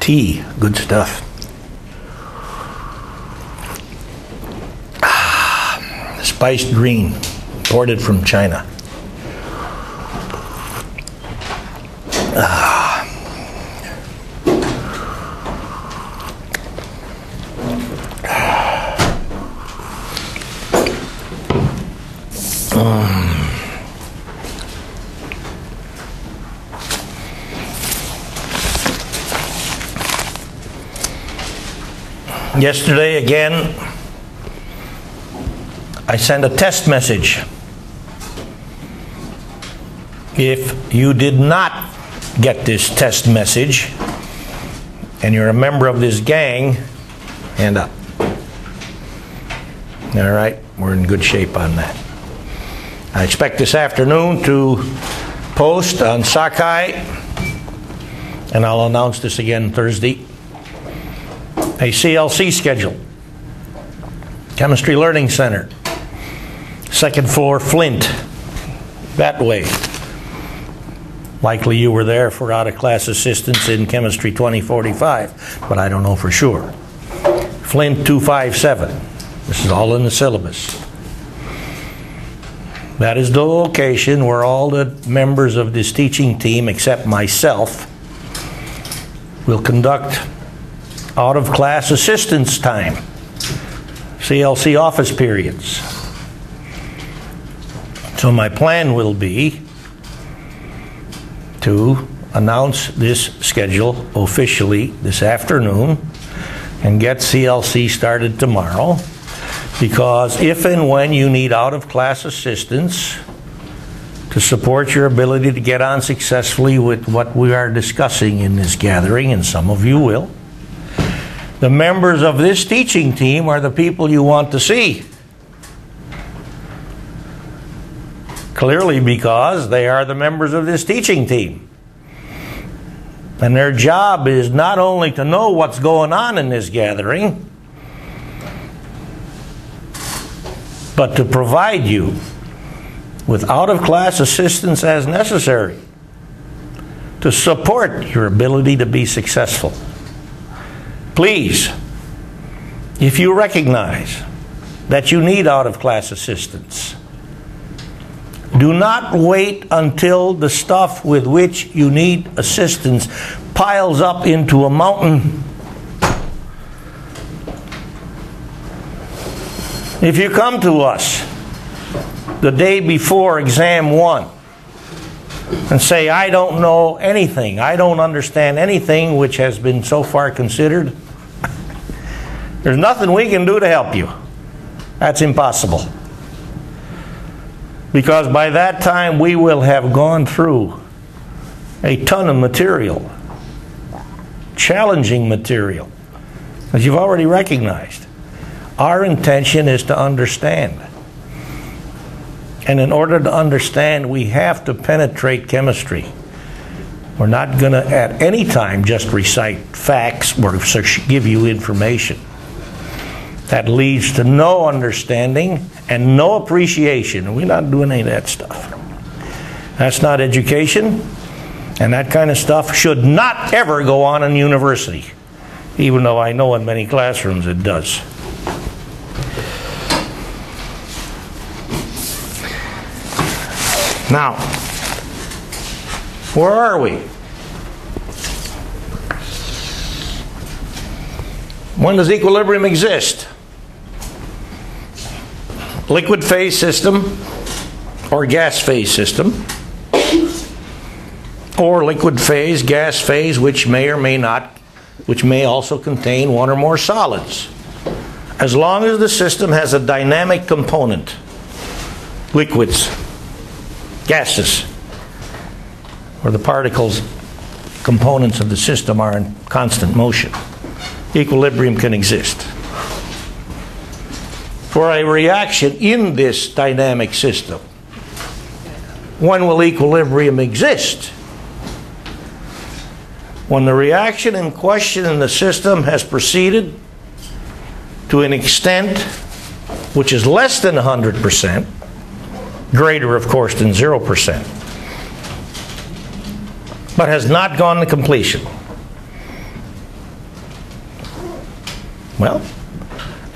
Tea, good stuff. Spiced green, imported from China. Yesterday, again, I sent a test message. If you did not get this test message, and you're a member of this gang, hand up. All right, we're in good shape on that. I expect this afternoon to post on Sakai, and I'll announce this again Thursday, a CLC schedule. Chemistry Learning Center, second floor, Flint, that way. Likely you were there for out-of-class assistance in Chemistry 2045, but I don't know for sure. Flint 257. This is all in the syllabus. That is the location where all the members of this teaching team, except myself, will conduct out-of-class assistance time, CLC office periods. So my plan will be to announce this schedule officially this afternoon and get CLC started tomorrow, because if and when you need out-of-class assistance to support your ability to get on successfully with what we are discussing in this gathering, and some of you will, the members of this teaching team are the people you want to see. Clearly, because they are the members of this teaching team. And their job is not only to know what's going on in this gathering, but to provide you with out-of-class assistance as necessary to support your ability to be successful. Please, if you recognize that you need out-of-class assistance, do not wait until the stuff with which you need assistance piles up into a mountain. If you come to us the day before exam 1 and say, I don't know anything, I don't understand anything which has been so far considered, there's nothing we can do to help you. That's impossible. Because by that time we will have gone through a ton of material, challenging material, as you've already recognized. Our intention is to understand. And in order to understand, we have to penetrate chemistry. We're not going to at any time just recite facts or give you information. That leads to no understanding and no appreciation. We're not doing any of that stuff. That's not education, and that kind of stuff should not ever go on in university, even though I know in many classrooms it does. Now, where are we? When does equilibrium exist? Liquid phase system or gas phase system, or liquid phase, gas phase, which may or may not, which may also contain one or more solids. As long as the system has a dynamic component, liquids, gases, where the particles, components of the system are in constant motion, equilibrium can exist. For a reaction in this dynamic system, when will equilibrium exist? When the reaction in question in the system has proceeded to an extent which is less than 100%, greater, of course, than 0%, but has not gone to completion. Well,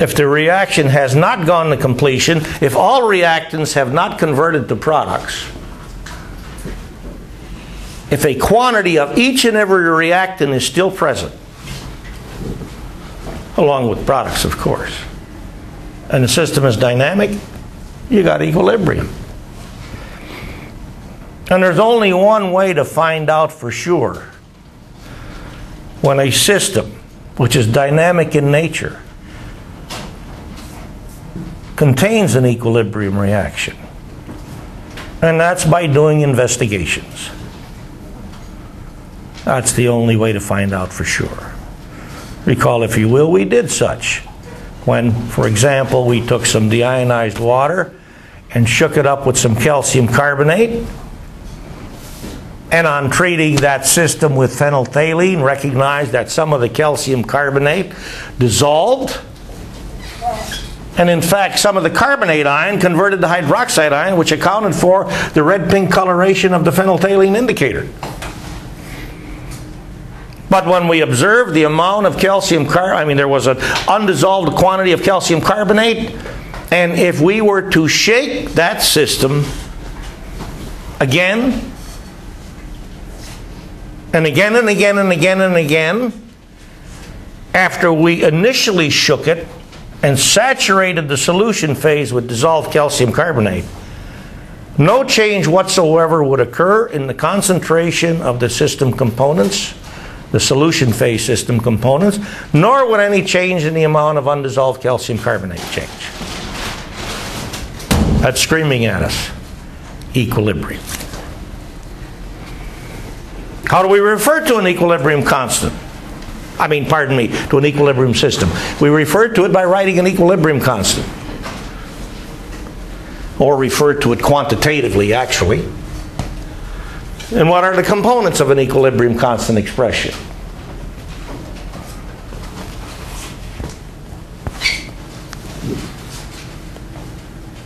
if the reaction has not gone to completion, if all reactants have not converted to products, if a quantity of each and every reactant is still present, along with products, of course, and the system is dynamic, you got equilibrium. And there's only one way to find out for sure when a system, which is dynamic in nature, contains an equilibrium reaction. And that's by doing investigations. That's the only way to find out for sure. Recall, if you will, we did such when, for example, we took some deionized water and shook it up with some calcium carbonate, and on treating that system with phenolphthalein, recognized that some of the calcium carbonate dissolved, and in fact some of the carbonate ion converted to hydroxide ion, which accounted for the red-pink coloration of the phenolphthalein indicator. But when we observed the amount of calcium there was an undissolved quantity of calcium carbonate, and if we were to shake that system again, and again and again and again and again, after we initially shook it and saturated the solution phase with dissolved calcium carbonate, no change whatsoever would occur in the concentration of the system components, the solution phase system components, nor would any change in the amount of undissolved calcium carbonate change. That's screaming at us equilibrium. How do we refer to an equilibrium constant? To an equilibrium system. We refer to it by writing an equilibrium constant. Or refer to it quantitatively, actually. And what are the components of an equilibrium constant expression?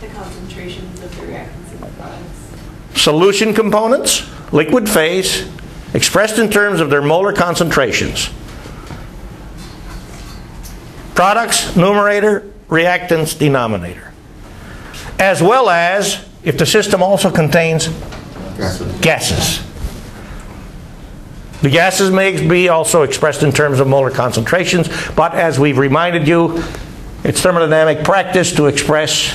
The concentrations of the reactants and the products. Solution components, liquid phase, expressed in terms of their molar concentrations. Products, numerator, reactants, denominator. As well as, if the system also contains gases. The gases may be also expressed in terms of molar concentrations, but as we've reminded you, it's thermodynamic practice to express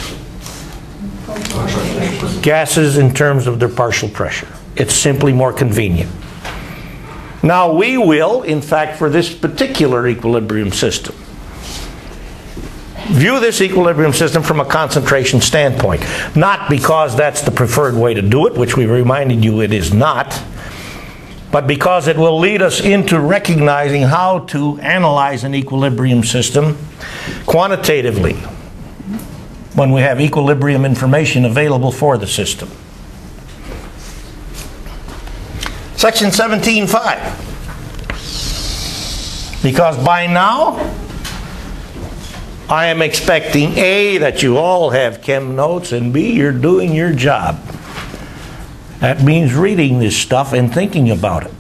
gases in terms of their partial pressure. It's simply more convenient. Now we will, in fact, for this particular equilibrium system, view this equilibrium system from a concentration standpoint. Not because that's the preferred way to do it, which we reminded you it is not, but because it will lead us into recognizing how to analyze an equilibrium system quantitatively when we have equilibrium information available for the system. Section 17.5. Because by now, I am expecting A, that you all have chem notes, and B, you're doing your job. That means reading this stuff and thinking about it.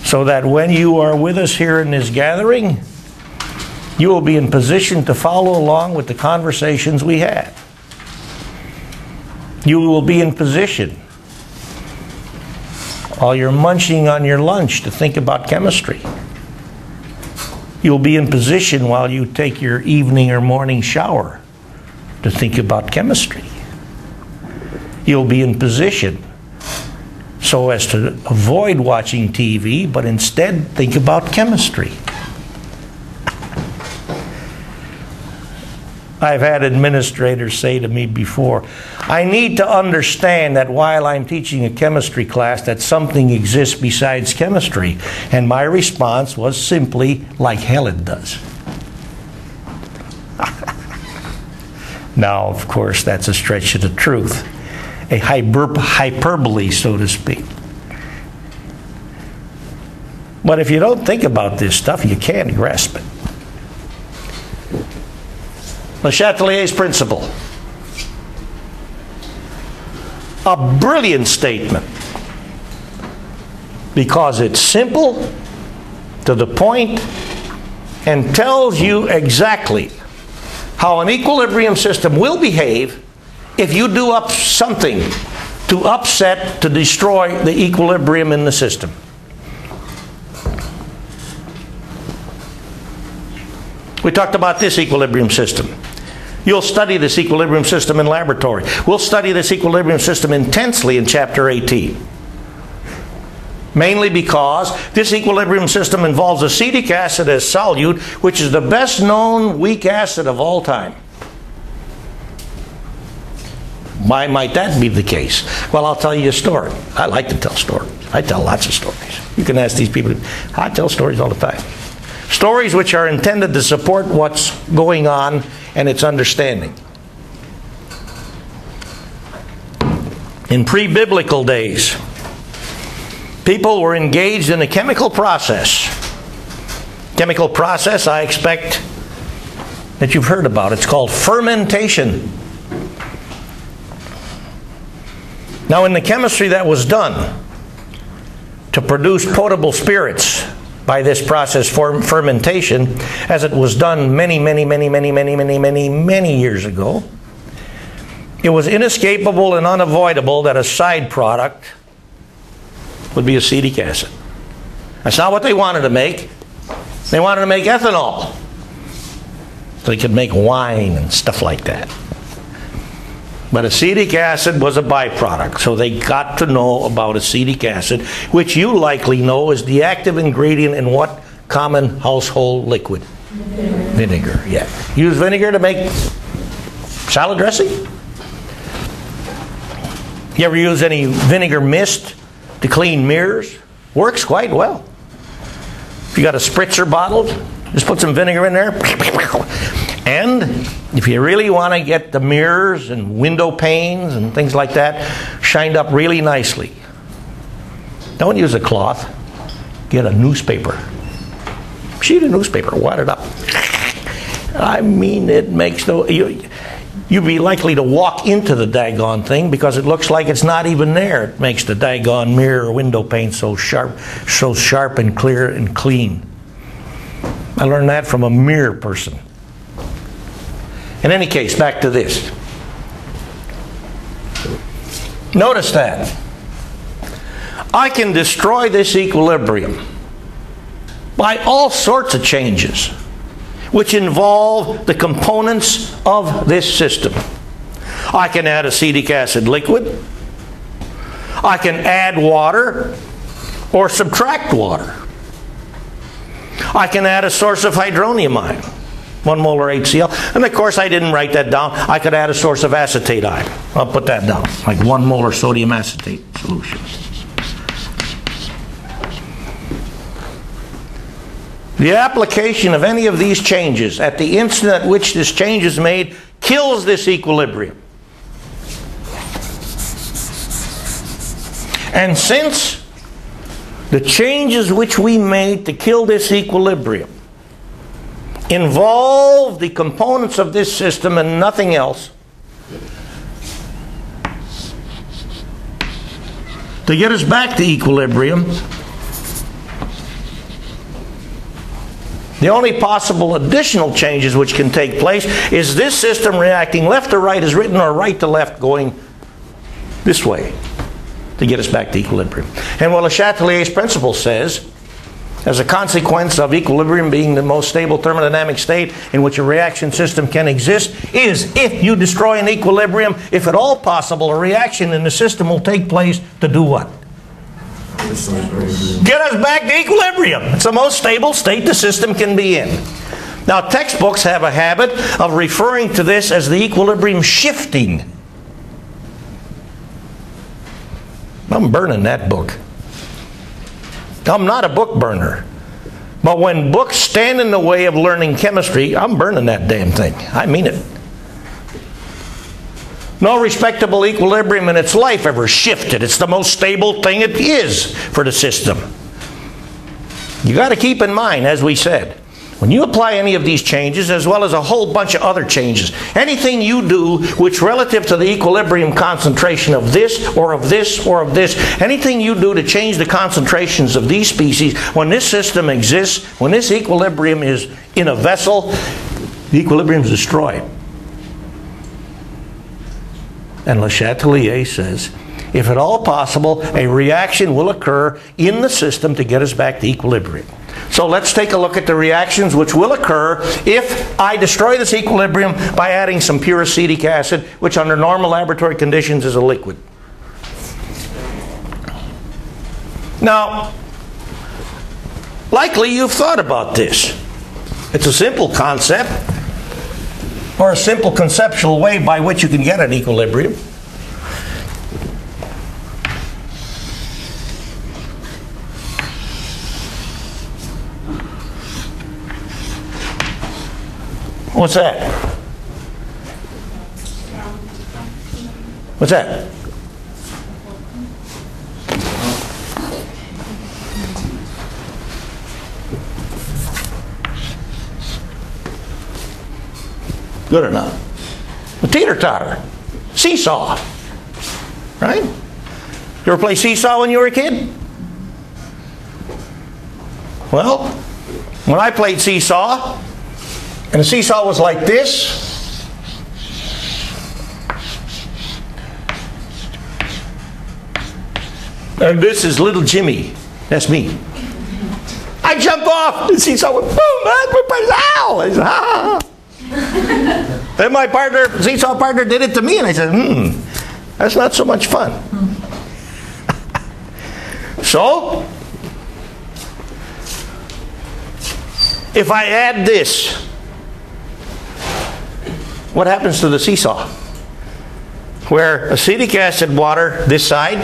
So that when you are with us here in this gathering, you will be in position to follow along with the conversations we have. You will be in position, while you're munching on your lunch, to think about chemistry. You'll be in position while you take your evening or morning shower to think about chemistry. You'll be in position so as to avoid watching TV, but instead think about chemistry. I've had administrators say to me before, I need to understand that while I'm teaching a chemistry class that something exists besides chemistry. And my response was simply, like hell it does. Now, of course, that's a stretch of the truth. A hyperbole, so to speak. But if you don't think about this stuff, you can't grasp it. Le Chatelier's principle. A brilliant statement, because it's simple, to the point, and tells you exactly how an equilibrium system will behave if you do up something to upset, to destroy the equilibrium in the system. We talked about this equilibrium system. You'll study this equilibrium system in laboratory. We'll study this equilibrium system intensely in Chapter 18. Mainly because this equilibrium system involves acetic acid as solute, which is the best known weak acid of all time. Why might that be the case? Well, I'll tell you a story. I like to tell stories. I tell lots of stories. You can ask these people. I tell stories all the time. Stories which are intended to support what's going on and its understanding. In pre-biblical days, people were engaged in a chemical process. Chemical process, I expect that you've heard about. It's called fermentation. Now, in the chemistry that was done to produce potable spirits by this process fermentation, as it was done many years ago, it was inescapable and unavoidable that a side product would be acetic acid. That's not what they wanted to make. They wanted to make ethanol, so they could make wine and stuff like that. But acetic acid was a byproduct, so they got to know about acetic acid, which you likely know is the active ingredient in what common household liquid? Vinegar, yeah. Use vinegar to make salad dressing? You ever use any vinegar mist to clean mirrors? Works quite well. If you got a spritzer bottle, just put some vinegar in there. And if you really want to get the mirrors and window panes and things like that shined up really nicely, don't use a cloth. Get a newspaper. Sheet of newspaper, wad it up. I mean, it makes no... You'd be likely to walk into the daggone thing because it looks like it's not even there. It makes the daggone mirror or window pane so sharp and clear and clean. I learned that from a mirror person. In any case, back to this. Notice that. I can destroy this equilibrium by all sorts of changes which involve the components of this system. I can add acetic acid liquid. I can add water or subtract water. I can add a source of hydronium ion, 1 molar HCl. And of course, I didn't write that down. I could add a source of acetate ion. I'll put that down, like 1 molar sodium acetate solution. The application of any of these changes at the instant at which this change is made kills this equilibrium. And since the changes which we made to kill this equilibrium involve the components of this system and nothing else, to get us back to equilibrium, the only possible additional changes which can take place is this system reacting left to right as written, or right to left going this way to get us back to equilibrium. And what Le Chatelier's principle says, as a consequence of equilibrium being the most stable thermodynamic state in which a reaction system can exist, is if you destroy an equilibrium, if at all possible, a reaction in the system will take place to do what? Get us back to equilibrium. It's the most stable state the system can be in. Now, textbooks have a habit of referring to this as the equilibrium shifting. I'm burning that book. I'm not a book burner. But when books stand in the way of learning chemistry, I'm burning that damn thing. I mean it. No respectable equilibrium in its life ever shifted. It's the most stable thing it is for the system. You got to keep in mind, as we said, When you apply any of these changes, as well as a whole bunch of other changes, anything you do which relative to the equilibrium concentration of this, or of this, or of this, anything you do to change the concentrations of these species, when this system exists, when this equilibrium is in a vessel, the equilibrium is destroyed. And Le Chatelier says, if at all possible, a reaction will occur in the system to get us back to equilibrium. So let's take a look at the reactions which will occur if I destroy this equilibrium by adding some pure acetic acid, which under normal laboratory conditions is a liquid. Now, likely you've thought about this. It's a simple concept, or a simple conceptual way by which you can get an equilibrium. What's that? What's that? Good or not? A teeter-totter. Seesaw. Right? You ever play seesaw when you were a kid? Well, when I played seesaw, and the seesaw was like this, and this is little Jimmy. That's me. I jump off, the seesaw went boom, ow! I said, ah. Then my partner, seesaw partner, did it to me, and I said, that's not so much fun. So, if I add this, what happens to the seesaw? Where acetic acid water, this side,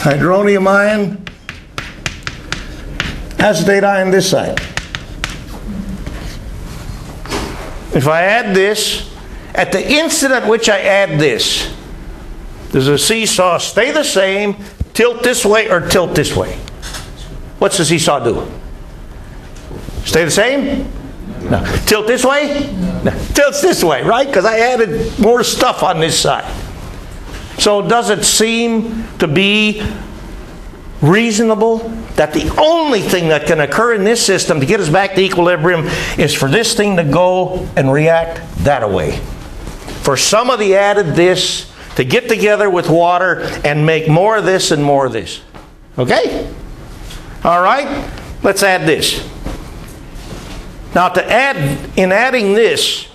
hydronium ion, acetate ion this side. If I add this, at the instant at which I add this, does the seesaw stay the same, tilt this way, or tilt this way? What's the seesaw do? Stay the same? No. Tilt this way? No. Tilts this way, right? Because I added more stuff on this side. So does it seem to be reasonable that the only thing that can occur in this system to get us back to equilibrium is for this thing to go and react that way? For some of the added this to get together with water and make more of this and more of this. Okay? All right? Let's add this. Now in adding this,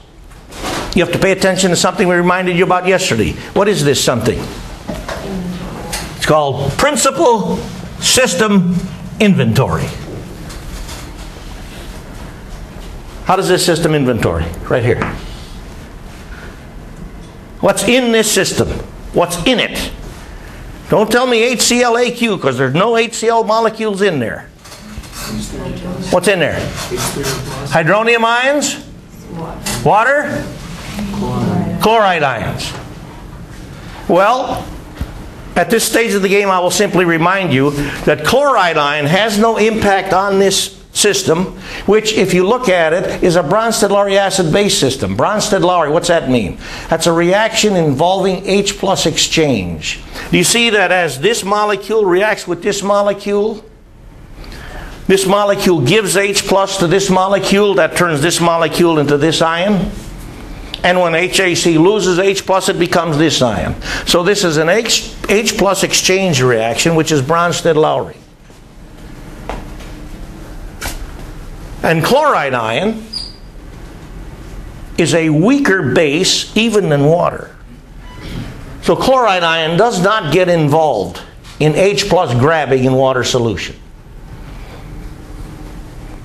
you have to pay attention to something we reminded you about yesterday. What is this something? It's called Principal System Inventory. How does this system inventory? Right here. What's in this system? What's in it? Don't tell me HClAQ, because there's no HCl molecules in there. What's in there? Hydronium ions? Water? Chloride ions. Well, at this stage of the game, I will simply remind you that chloride ion has no impact on this system, which, if you look at it, is a Bronsted-Lowry acid-base system. Bronsted-Lowry, what's that mean? That's a reaction involving H+ exchange. Do you see that as this molecule reacts with this molecule gives H+ to this molecule, that turns this molecule into this ion. And when HAC loses H+, it becomes this ion. So this is an H+ exchange reaction, which is Bronsted-Lowry. And chloride ion is a weaker base even than water. So chloride ion does not get involved in H+ grabbing in water solution.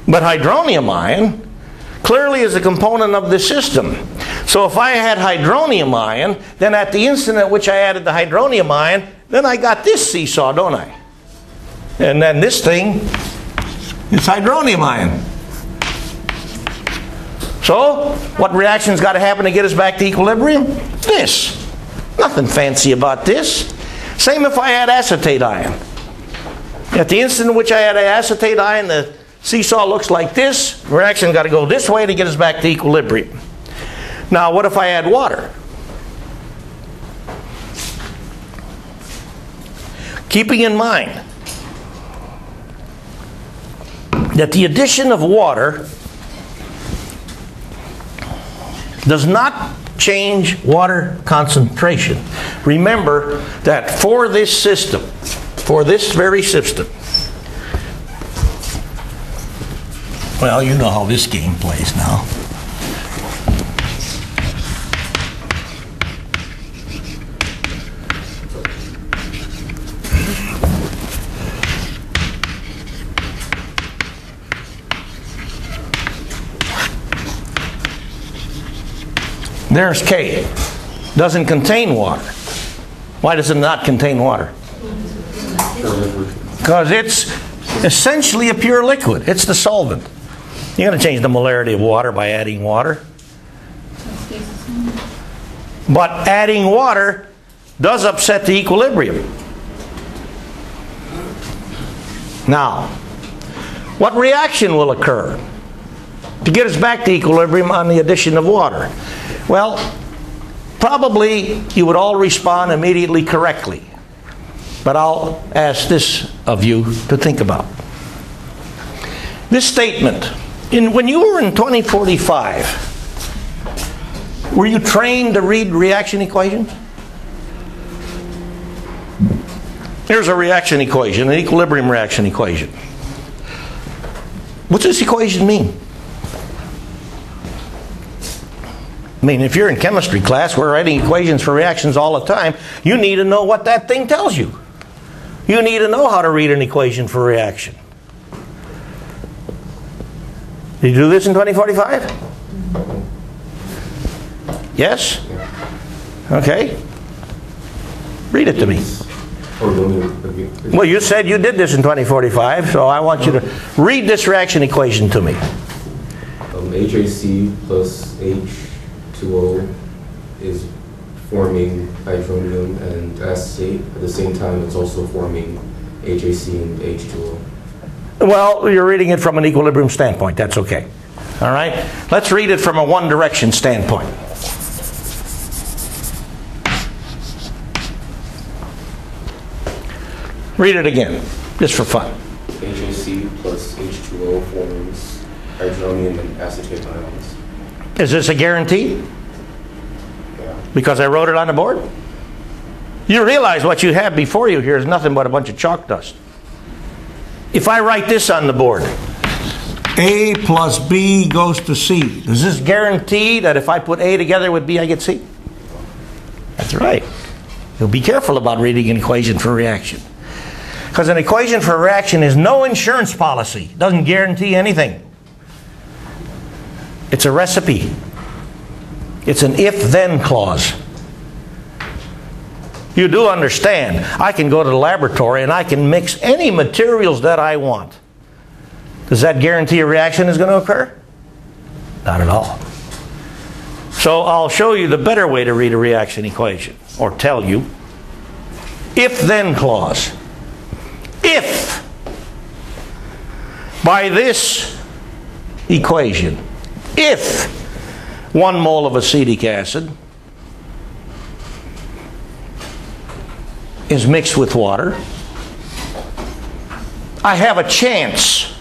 But hydronium ion clearly is a component of the system. So if I had hydronium ion, then at the instant at which I added the hydronium ion, then I got this seesaw, don't I? And then this thing is hydronium ion. So, what reaction's got to happen to get us back to equilibrium? This. Nothing fancy about this. Same if I add acetate ion. At the instant in which I add acetate ion, the seesaw looks like this. Reaction got to go this way to get us back to equilibrium. Now, what if I add water? Keeping in mind that the addition of water does not change water concentration. Remember that for this system, for this very system, well, you know how this game plays now. There's K. Doesn't contain water. Why does it not contain water? Because it's essentially a pure liquid. It's the solvent. You're going to change the molarity of water by adding water. But adding water does upset the equilibrium. Now, what reaction will occur to get us back to equilibrium on the addition of water? Well, probably you would all respond immediately correctly. But I'll ask this of you to think about. This statement, when you were in 2045, were you trained to read reaction equations? Here's a reaction equation, an equilibrium reaction equation. What's this equation mean? I mean, if you're in chemistry class, we're writing equations for reactions all the time. You need to know what that thing tells you. You need to know how to read an equation for reaction. Did you do this in 2045? Yes? Okay. Read it to me. Well, you said you did this in 2045, so I want you to read this reaction equation to me. HAC plus H2O is forming hydronium and acetate. At the same time, it's also forming HAC and H2O. Well, you're reading it from an equilibrium standpoint. That's okay. All right? Let's read it from a one-direction standpoint. Read it again, just for fun. HAC plus H2O forms hydronium and acetate ions. Is this a guarantee? Yeah. Because I wrote it on the board? You realize what you have before you here is nothing but a bunch of chalk dust. If I write this on the board, A plus B goes to C, does this guarantee that if I put A together with B, I get C? That's right. You'll be careful about reading an equation for a reaction. Because an equation for a reaction is no insurance policy. It doesn't guarantee anything. It's a recipe. It's an if-then clause. You do understand, I can go to the laboratory and I can mix any materials that I want. Does that guarantee a reaction is going to occur? Not at all. So I'll show you the better way to read a reaction equation, or tell you. If-then clause. If, by this equation, if 1 mole of acetic acid is mixed with water, I have a chance.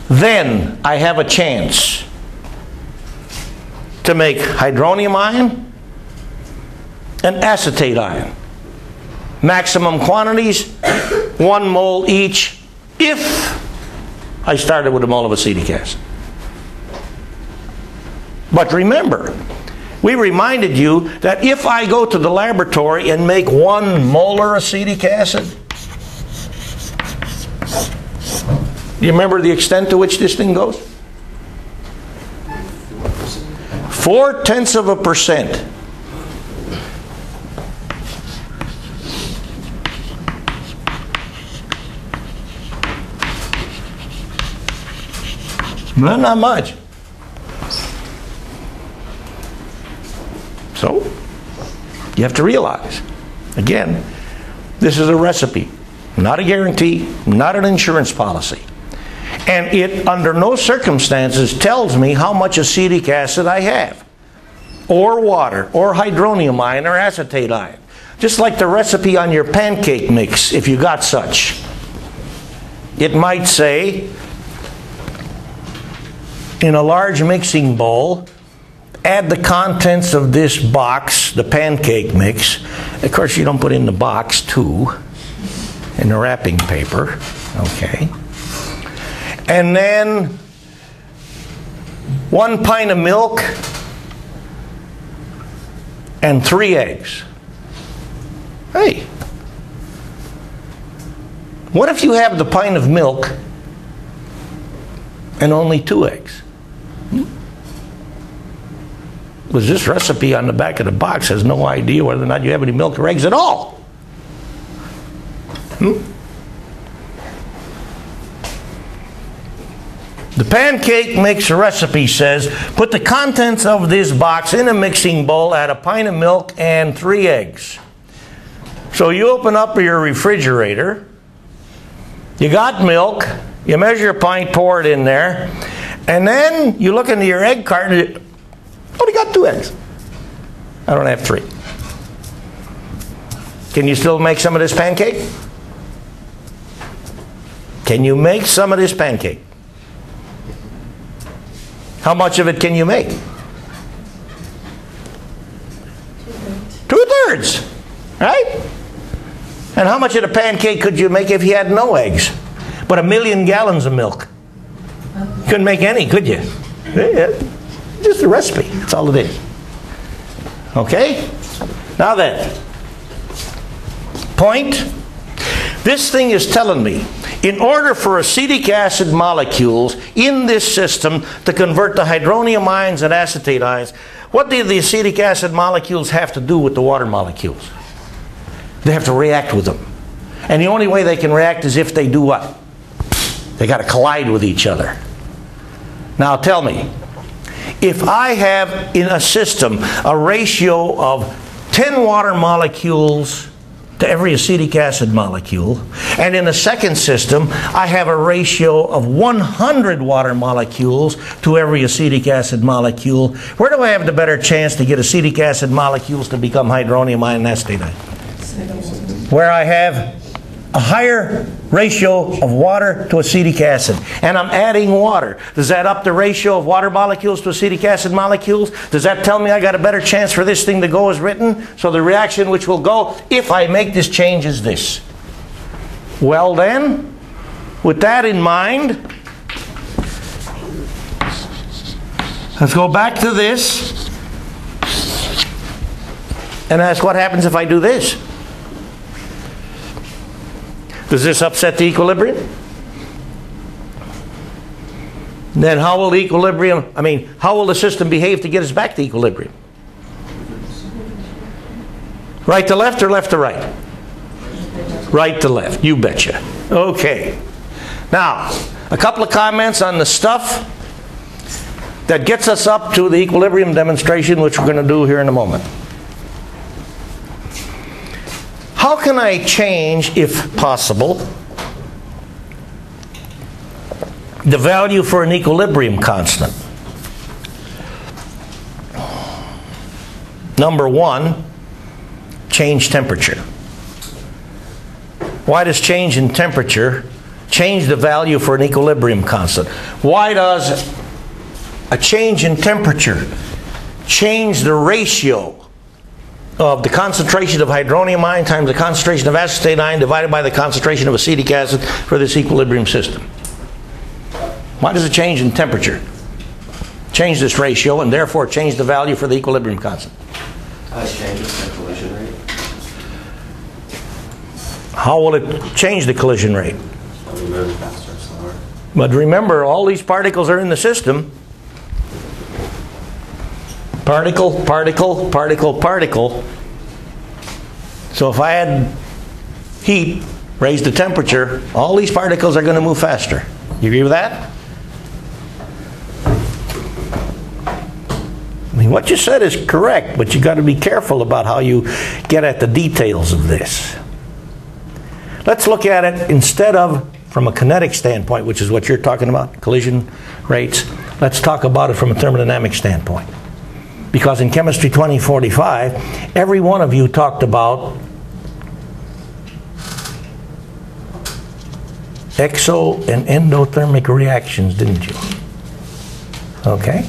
Then I have a chance to make hydronium ion and acetate ion. Maximum quantities, 1 mole each, if I started with a mole of acetic acid. But remember, we reminded you that if I go to the laboratory and make 1 molar acetic acid, do you remember the extent to which this thing goes? 0.4%. Not much. So, you have to realize, Again, this is a recipe, not a guarantee, not an insurance policy. And it, under no circumstances, tells me how much acetic acid I have, or water, or hydronium ion, or acetate ion. Just like the recipe on your pancake mix, if you got such. It might say, in a large mixing bowl, add the contents of this box, the pancake mix. Of course, you don't put in the box, too, in the wrapping paper. Okay. And then 1 pint of milk and 3 eggs. Hey, what if you have the pint of milk and only 2 eggs? Because this recipe on the back of the box has no idea whether or not you have any milk or eggs at all. The pancake mix recipe says, put the contents of this box in a mixing bowl, add a pint of milk and 3 eggs. So you open up your refrigerator, you got milk, you measure a pint, pour it in there, and then you look into your egg carton, and only got 2 eggs. I don't have 3. Can you still make some of this pancake? Can you make some of this pancake? How much of it can you make? 2/3, right? And how much of the pancake could you make if you had no eggs? But 1,000,000 gallons of milk. You couldn't make any, could you? Just a recipe, that's all it is. Okay? Now then, point. This thing is telling me, in order for acetic acid molecules in this system to convert to hydronium ions and acetate ions, what do the acetic acid molecules have to do with the water molecules? They have to react with them. And the only way they can react is if they do what? They got to collide with each other. Now tell me, if I have in a system a ratio of 10 water molecules to every acetic acid molecule, and in a second system I have a ratio of 100 water molecules to every acetic acid molecule, where do I have the better chance to get acetic acid molecules to become hydronium ion and acetate ion? Where I have a higher ratio of water to acetic acid, and I'm adding water. Does that up the ratio of water molecules to acetic acid molecules? Does that tell me I got a better chance for this thing to go as written? So the reaction which will go if I make this change is this. Well then, with that in mind, let's go back to this and ask what happens if I do this. Does this upset the equilibrium? Then how will how will the system behave to get us back to equilibrium? Right to left or left to right? Right to left, you betcha. Okay. Now, a couple of comments on the stuff that gets us up to the equilibrium demonstration, which we're going to do here in a moment. How can I change, if possible, the value for an equilibrium constant? Number one, change temperature. Why does change in temperature change the value for an equilibrium constant? Why does a change in temperature change the ratio of the concentration of hydronium ion times the concentration of acetate ion divided by the concentration of acetic acid for this equilibrium system? Why does a change in temperature change this ratio and therefore change the value for the equilibrium constant? It changes the collision rate. How will it change the collision rate? It'll move faster or slower. But remember, all these particles are in the system. Particle, particle, particle, particle. So if I add heat, raise the temperature, all these particles are going to move faster. You agree with that? mean, what you said is correct, but you got to be careful about how you get at the details of this. Let's look at it instead of from a kinetic standpoint, which is what you're talking about, collision rates. Let's talk about it from a thermodynamic standpoint. Because in Chemistry 2045, every one of you talked about exo and endothermic reactions, didn't you? Okay?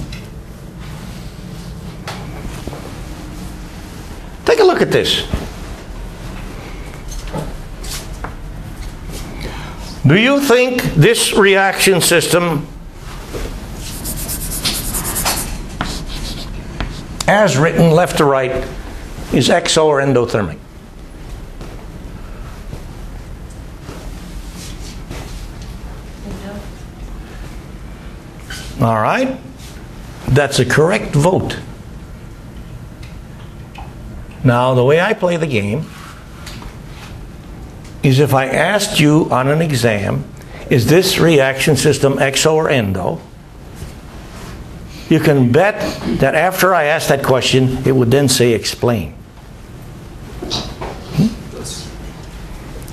Take a look at this. Do you think this reaction system, as written left to right, is exo or endothermic? All right. That's a correct vote. Now, the way I play the game is if I asked you on an exam, is this reaction system exo or endo? You can bet that after I asked that question, it would then say explain.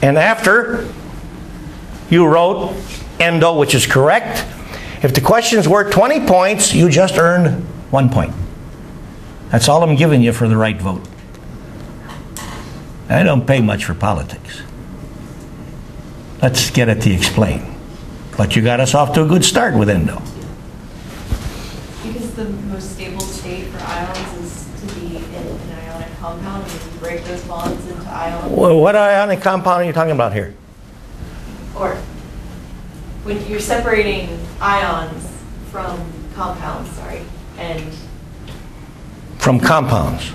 And after you wrote endo, which is correct, if the question's worth 20 points, you just earned 1 point. That's all I'm giving you for the right vote. I don't pay much for politics. Let's get at the explain. But you got us off to a good start with endo. Because the most stable state for ions is to be in an ionic compound, and if you break those bonds into ions. Well, what ionic compound are you talking about here? Or when you're separating ions from compounds, sorry, and From compounds.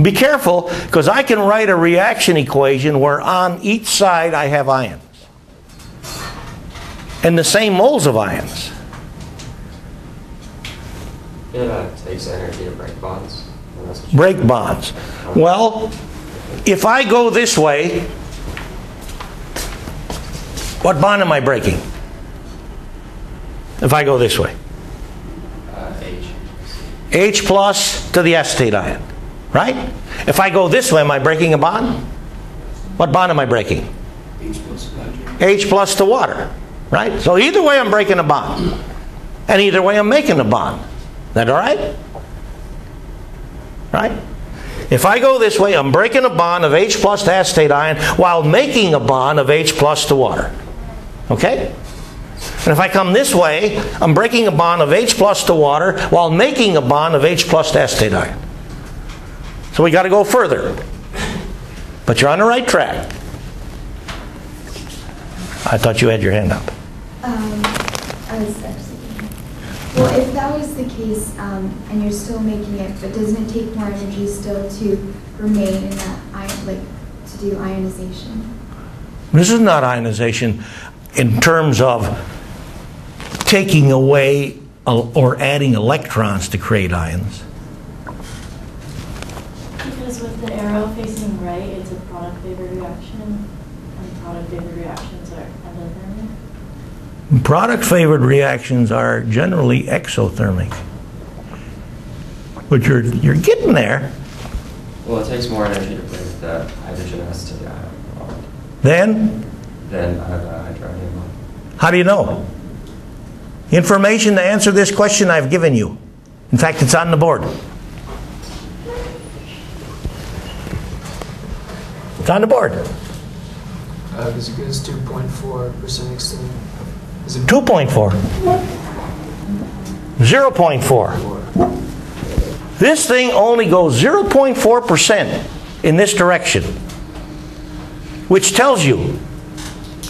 Be careful, because I can write a reaction equation where on each side I have ions. And the same moles of ions. It takes energy to break bonds. Break bonds. Well, if I go this way, what bond am I breaking? If I go this way? H. H plus to the acetate ion. Right? If I go this way, am I breaking a bond? What bond am I breaking? H plus to water. Right? So either way I'm breaking a bond. And either way I'm making a bond. Is that all right? Right? If I go this way, I'm breaking a bond of H plus to acetate ion while making a bond of H plus to water. Okay? And if I come this way, I'm breaking a bond of H plus to water while making a bond of H plus to acetate ion. So we got to go further. But you're on the right track. I thought you had your hand up. I was actually. Well, if that was the case, and you're still making it, but doesn't it take more energy still to remain in that ion, like to do ionization? This is not ionization in terms of taking away or adding electrons to create ions. Because with the arrow facing right, it's a product-favored reaction, and product-favored reactions are endothermic. Product-favored reactions are generally exothermic. But you're getting there. Well, it takes more energy to break the hydrogen acetate ion bond Then, than the hydronium bond. how do you know? Information to answer this question I've given you. In fact, it's on the board. It's on the board. Is it good as 2.4% extent? Is it 2.4. 0.4. This thing only goes 0.4% in this direction, which tells you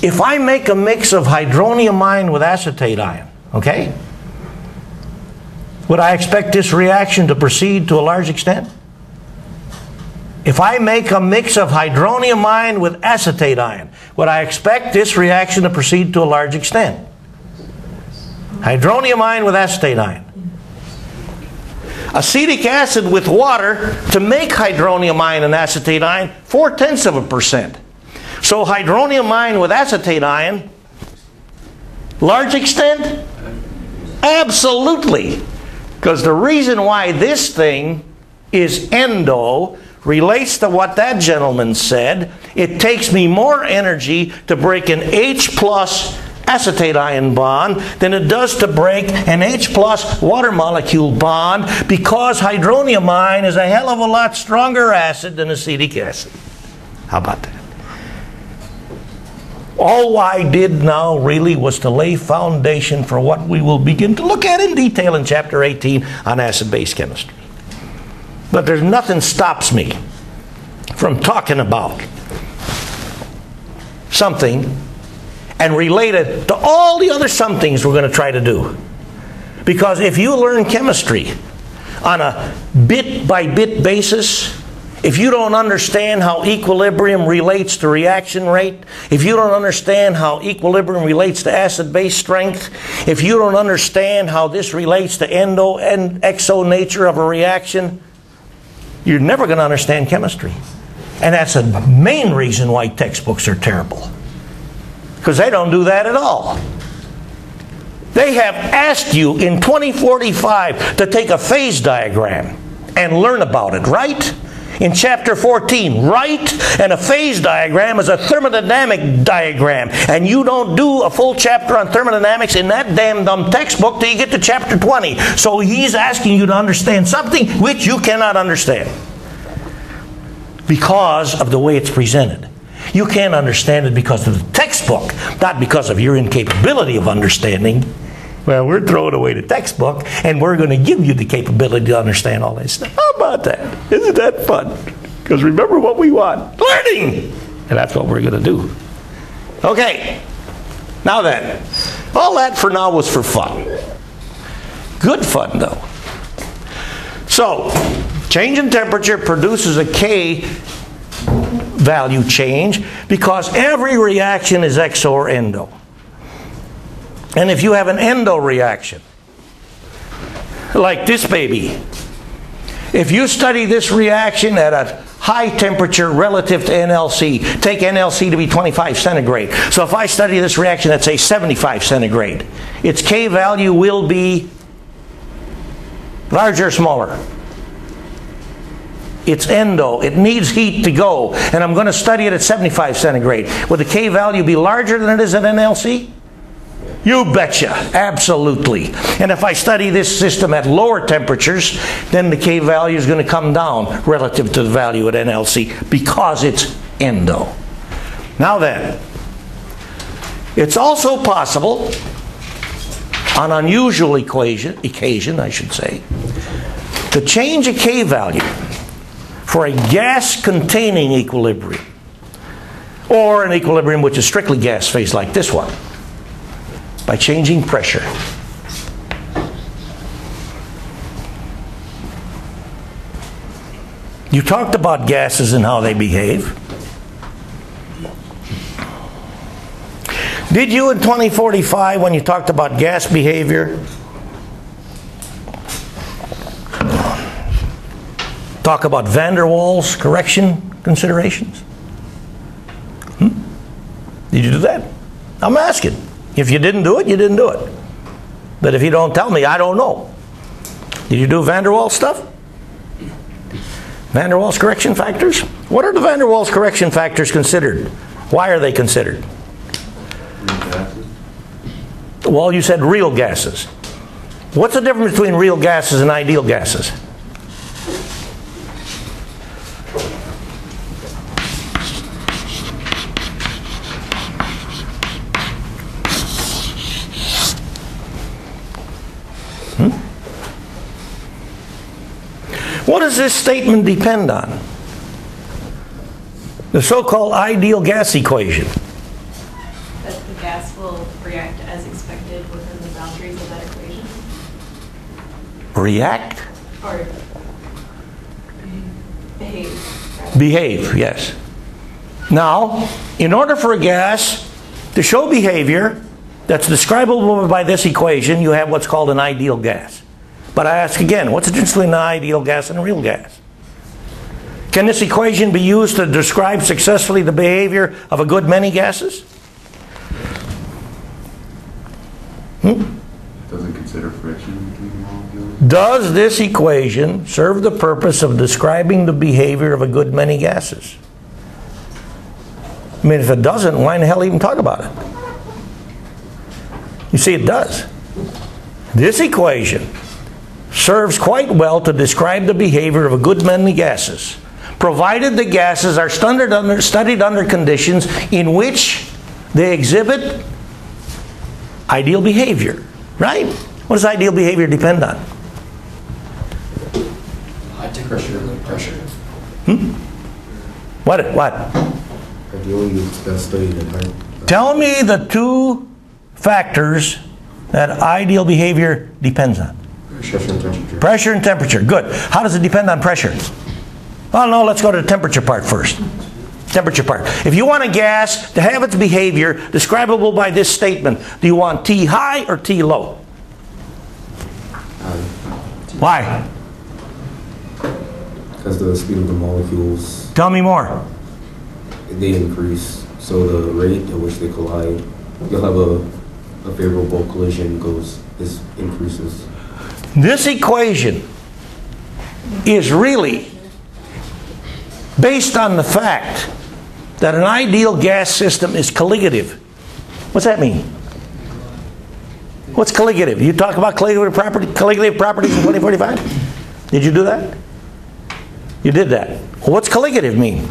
if I make a mix of hydronium ion with acetate ion, okay, would I expect this reaction to proceed to a large extent? If I make a mix of hydronium ion with acetate ion, would I expect this reaction to proceed to a large extent? Hydronium ion with acetate ion. Acetic acid with water to make hydronium ion and acetate ion, 0.4%. So hydronium ion with acetate ion, large extent? Absolutely. Because the reason why this thing is endo relates to what that gentleman said. It takes me more energy to break an H plus acetate ion bond than it does to break an H plus water molecule bond, because hydroniumine is a hell of a lot stronger acid than acetic acid. How about that? All I did now really was to lay foundation for what we will begin to look at in detail in chapter 18 on acid-base chemistry. But there's nothing stops me from talking about something and relate it to all the other somethings we're going to try to do. Because if you learn chemistry on a bit-by-bit basis, if you don't understand how equilibrium relates to reaction rate, if you don't understand how equilibrium relates to acid-base strength, if you don't understand how this relates to endo and exo nature of a reaction, you're never going to understand chemistry. And that's the main reason why textbooks are terrible. Because they don't do that at all. They have asked you in 2045 to take a phase diagram and learn about it, right? In chapter 14, right? And a phase diagram is a thermodynamic diagram. And you don't do a full chapter on thermodynamics in that damn dumb textbook till you get to chapter 20. So he's asking you to understand something which you cannot understand because of the way it's presented. You can't understand it because of the textbook, not because of your incapability of understanding. Well, we're throwing away the textbook, and we're going to give you the capability to understand all this stuff. How about that? Isn't that fun? Because remember what we want. Learning! And that's what we're going to do. Okay. Now then, all that for now was for fun. Good fun, though. So, change in temperature produces a K value change because every reaction is exo or endo. And if you have an endo reaction, like this baby, if you study this reaction at a high temperature relative to NLC, take NLC to be 25 centigrade. So if I study this reaction at, say, 75 centigrade, its K value will be larger or smaller. It's endo. It needs heat to go. And I'm going to study it at 75 centigrade. Will the K value be larger than it is at NLC? You betcha. Absolutely. And if I study this system at lower temperatures, then the K value is going to come down relative to the value at NLC because it's endo. Now then, it's also possible, on unusual occasion, I should say, to change a K value for a gas-containing equilibrium, or an equilibrium which is strictly gas phase like this one, by changing pressure. You talked about gases and how they behave. Did you in 2045, when you talked about gas behavior, talk about van der Waals correction considerations? Did you do that? I'm asking. If you didn't do it, you didn't do it. But if you don't tell me, I don't know. Did you do van der Waals stuff? Van der Waals correction factors? What are the van der Waals correction factors considered? Why are they considered? Well, you said real gases. What's the difference between real gases and ideal gases? What does this statement depend on? The so-called ideal gas equation. That the gas will react as expected within the boundaries of that equation? React? Or behave. Rather. Behave, yes. Now, in order for a gas to show behavior that's describable by this equation, you have what's called an ideal gas. But I ask again, what's the difference between an ideal gas and a real gas? Can this equation be used to describe successfully the behavior of a good many gases? Does it consider friction between molecules? Does this equation serve the purpose of describing the behavior of a good many gases? I mean, if it doesn't, why in the hell even talk about it? You see, it does. This equation serves quite well to describe the behavior of a good many gases, provided the gases are studied under conditions in which they exhibit ideal behavior, right? What does ideal behavior depend on? High temperature and pressure. What? Ideally, it's best studied in high. Tell me the two factors that ideal behavior depends on. Pressure and temperature. Pressure and temperature. Good. How does it depend on pressure? Well, no, let's go to the temperature part first. Temperature part. If you want a gas to have its behavior describable by this statement, do you want T high or T low? Why? Because the speed of the molecules, Tell me more. they increase. So the rate at which they collide, you'll have a favorable collision increases. This equation is really based on the fact that an ideal gas system is colligative. What's that mean? What's colligative? You talk about colligative properties in 2045? Did you do that? You did that. Well, what's colligative mean?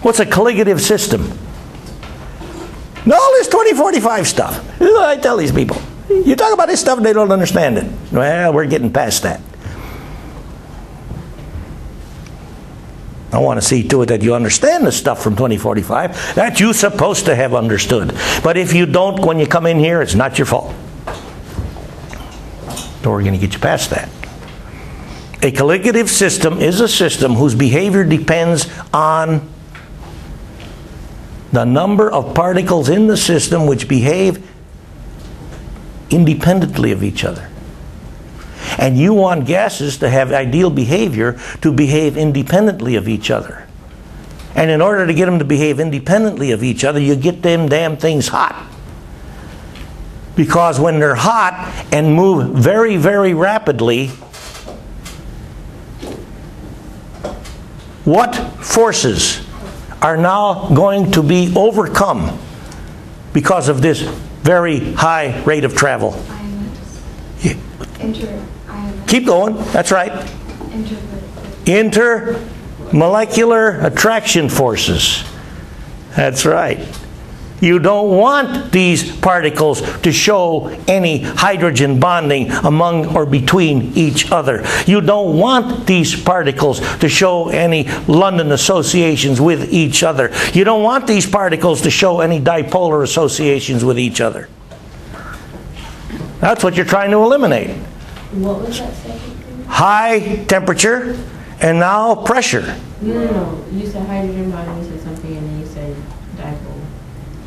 What's a colligative system? No, this 2045 stuff. This is what I tell these people. You talk about this stuff and they don't understand it. Well, we're getting past that. I want to see to it that you understand the stuff from 2045 that you're supposed to have understood. But if you don't when you come in here, it's not your fault. So we're going to get you past that. A colligative system is a system whose behavior depends on the number of particles in the system which behave independently of each other. And you want gases to have ideal behavior to behave independently of each other. And in order to get them to behave independently of each other, you get them damn things hot. Because when they're hot and move very, very rapidly, what forces are now going to be overcome because of this very high rate of travel? IMS. IMS. Keep going. That's right. Intermolecular attraction forces. That's right. You don't want these particles to show any hydrogen bonding among or between each other. You don't want these particles to show any London associations with each other. You don't want these particles to show any dipolar associations with each other. That's what you're trying to eliminate. What was that second thing? High temperature and now pressure. No. You said hydrogen bonding, you said something, and then you said dipole.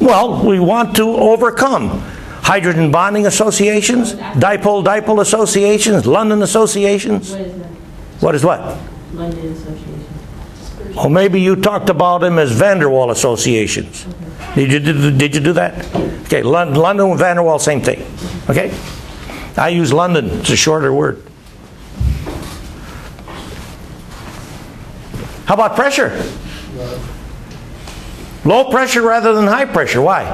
Well, we want to overcome hydrogen bonding associations, dipole-dipole associations, London associations. What is that? What is what? London Association. Well, maybe you talked about them as van der Waal associations. Okay. Did you do that? Okay, London and van der Waal, same thing. Okay? I use London. It's a shorter word. How about pressure? Low pressure rather than high pressure. Why?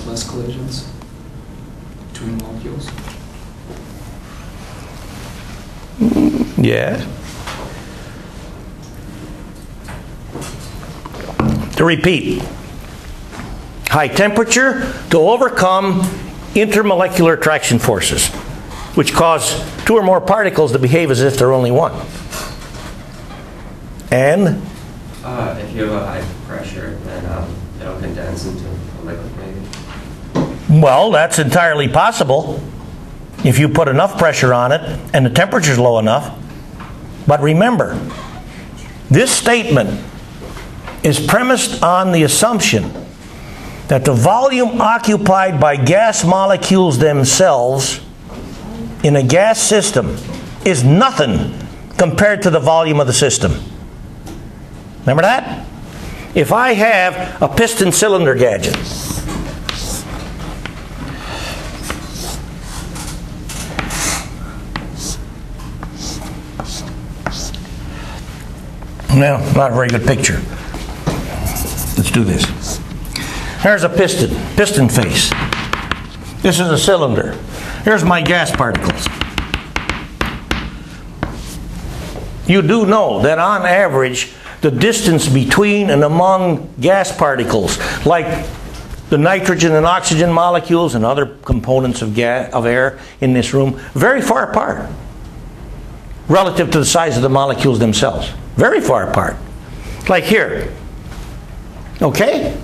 Less collisions between molecules. Yeah. To repeat, high temperature to overcome intermolecular attraction forces, which cause two or more particles to behave as if they're only one. And If you have a high pressure, then it'll condense into a liquid, maybe. well, that's entirely possible if you put enough pressure on it and the temperature's low enough. But remember, this statement is premised on the assumption that the volume occupied by gas molecules themselves in a gas system is nothing compared to the volume of the system. Remember that? if I have a piston cylinder gadget, well, not a very good picture. Let's do this. Here's a piston face. This is a cylinder. Here's my gas particles. You do know that on average, the distance between and among gas particles, like the nitrogen and oxygen molecules and other components of air in this room, very far apart relative to the size of the molecules themselves. Very far apart. Like here. Okay?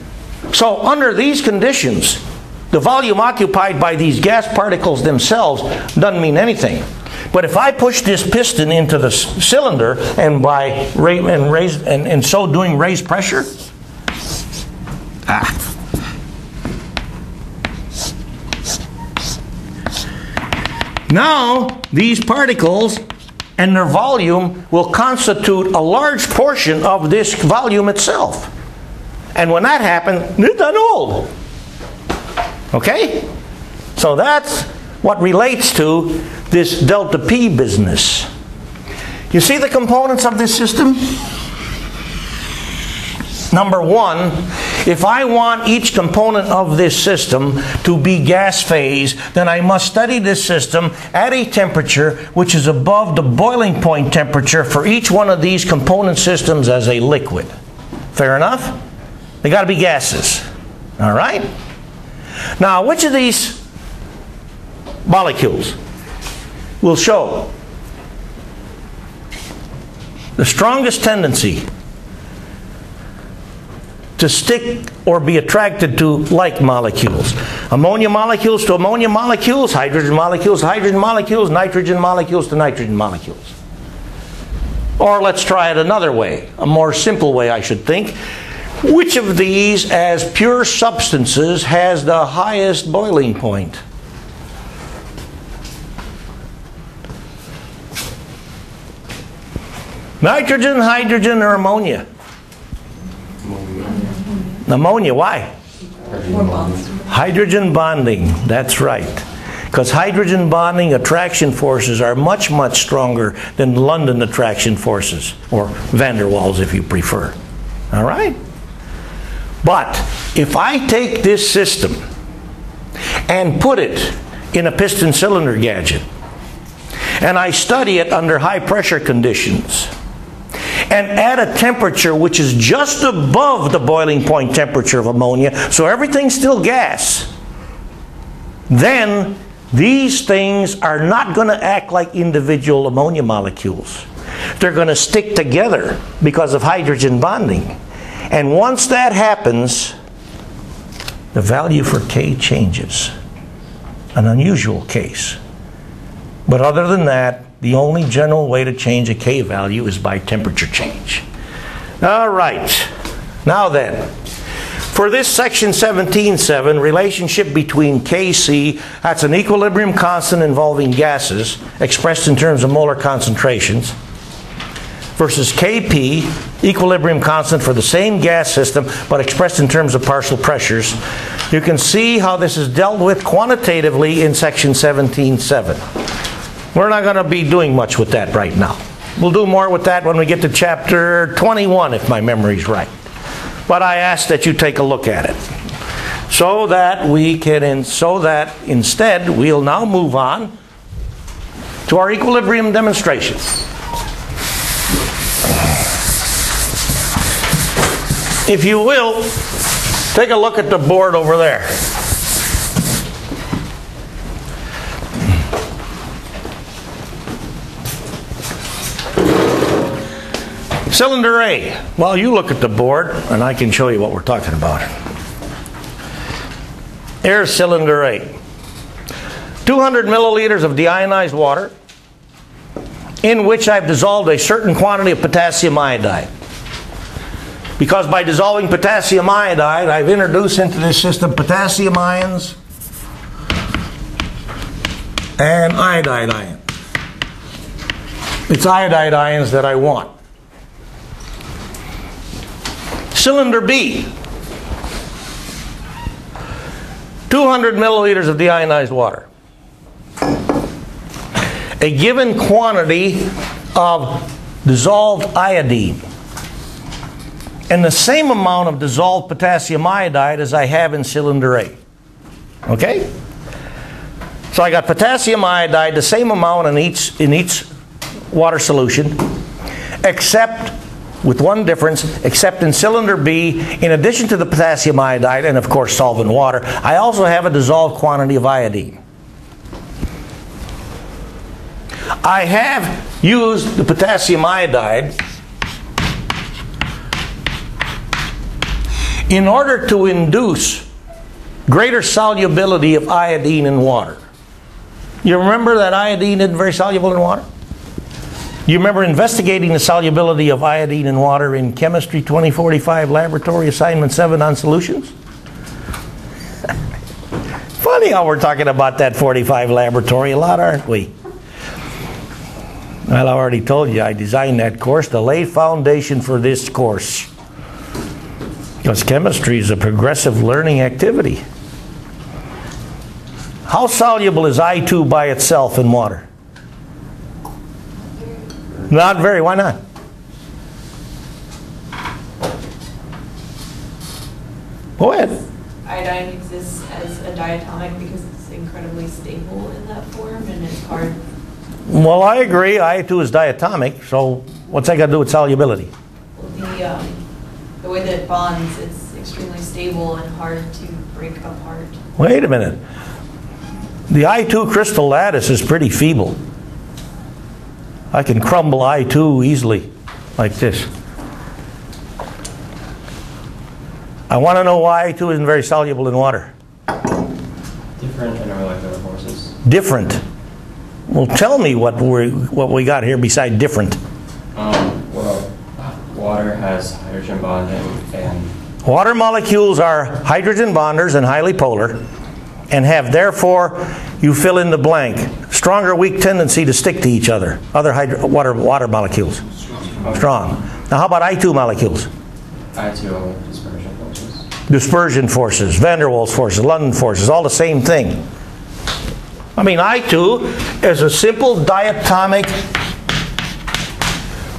So under these conditions, the volume occupied by these gas particles themselves doesn't mean anything. But if I push this piston into the cylinder and in so doing raise pressure, now these particles and their volume will constitute a large portion of this volume itself. And when that happens, it's done old. Okay? So that's what relates to this delta P business. You see the components of this system? Number one, if I want each component of this system to be gas phase, then I must study this system at a temperature which is above the boiling point temperature for each one of these component systems as a liquid. Fair enough? They got to be gases. All right? Now, which of these molecules will show the strongest tendency to stick or be attracted to like molecules? Ammonia molecules to ammonia molecules, hydrogen molecules to hydrogen molecules, nitrogen molecules to nitrogen molecules. Or let's try it another way, a more simple way I should think. Which of these as pure substances has the highest boiling point? Nitrogen, hydrogen, or ammonia? Ammonia, why? Hydrogen bonding, that's right. Because hydrogen bonding attraction forces are much, much stronger than London attraction forces, or van der Waals if you prefer. All right? But if I take this system and put it in a piston cylinder gadget, and I study it under high pressure conditions, and at a temperature which is just above the boiling point temperature of ammonia, so everything's still gas, then these things are not going to act like individual ammonia molecules. They're going to stick together because of hydrogen bonding. And once that happens, the value for K changes. An unusual case. But other than that, the only general way to change a K value is by temperature change. All right. Now then, for this section 17.7, relationship between Kc, that's an equilibrium constant involving gases, expressed in terms of molar concentrations, versus Kp, equilibrium constant for the same gas system, but expressed in terms of partial pressures. You can see how this is dealt with quantitatively in section 17.7. We're not going to be doing much with that right now. We'll do more with that when we get to chapter 21, if my memory's right. But I ask that you take a look at it, so that instead we'll now move on to our equilibrium demonstration. If you will, take a look at the board over there. Cylinder A. Well, you look at the board, and I can show you what we're talking about. Here's cylinder A. 200 milliliters of deionized water, in which I've dissolved a certain quantity of potassium iodide. Because by dissolving potassium iodide, I've introduced into this system potassium ions and iodide ions. It's iodide ions that I want. Cylinder B, 200 milliliters of deionized water. A given quantity of dissolved iodine and the same amount of dissolved potassium iodide as I have in cylinder A. Okay? So I got potassium iodide, the same amount in each water solution, except with one difference, except in cylinder B, in addition to the potassium iodide and of course solvent water, I also have a dissolved quantity of iodine. I have used the potassium iodide in order to induce greater solubility of iodine in water. You remember that iodine isn't very soluble in water? You remember investigating the solubility of iodine in water in Chemistry 2045 Laboratory Assignment 7 on solutions? Funny how we're talking about that 45 laboratory a lot, aren't we? Well, I already told you I designed that course to lay foundation for this course. Because chemistry is a progressive learning activity. How soluble is I2 by itself in water? Not very. Why not? Go ahead. Iodine exists as a diatomic because it's incredibly stable in that form and it's hard. Well, I agree. I2 is diatomic, so what's that got to do with solubility? The way that it bonds, it's extremely stable and hard to break apart. Wait a minute. The I2 crystal lattice is pretty feeble. I can crumble I2 easily, like this. I want to know why I2 isn't very soluble in water. Different intermolecular forces. Different. Well, tell me what we got here beside different. Well, water has hydrogen bonding and... Water molecules are hydrogen bonders and highly polar, and have therefore, you fill in the blank, stronger weak tendency to stick to each other. Other water molecules. Strong. Now how about I2 molecules? I2 dispersion forces. Dispersion forces, Van der Waals forces, London forces, all the same thing. I mean, I2 is a simple diatomic